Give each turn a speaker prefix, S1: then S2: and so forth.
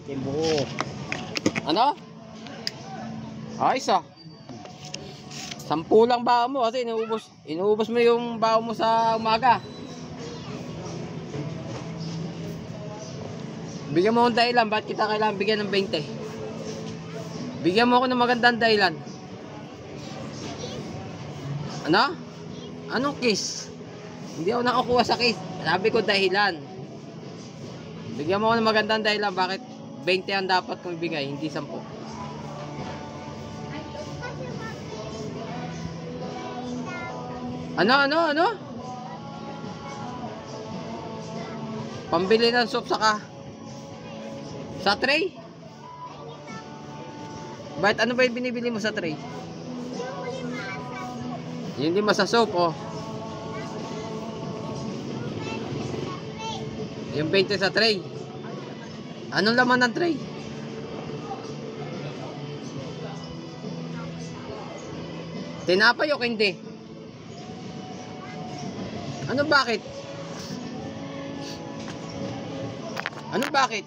S1: Timbuko.
S2: Ano? Ayos ah. 10 lang baon mo kasi inuubos mo yung baon mo sa umaga. Bigyan mo akong dahilan, bakit kita kailangan bigyan ng 20? Bigyan mo ako ng magandang dahilan. Ano? Anong kiss? Hindi ako nakakuha sa kiss. Sabi ko dahilan. Bigyan mo ako ng magandang dahilan, bakit 20 ang dapat kong ibigay, hindi 10. Ano? Pambili ng soup sa tray? Bakit ano ba yung binibili mo sa tray? Yung lima sa soup, oh. Yung 20 sa tray. Anong laman ng tray? Tinapay o hindi? Ano bakit? Ano bakit?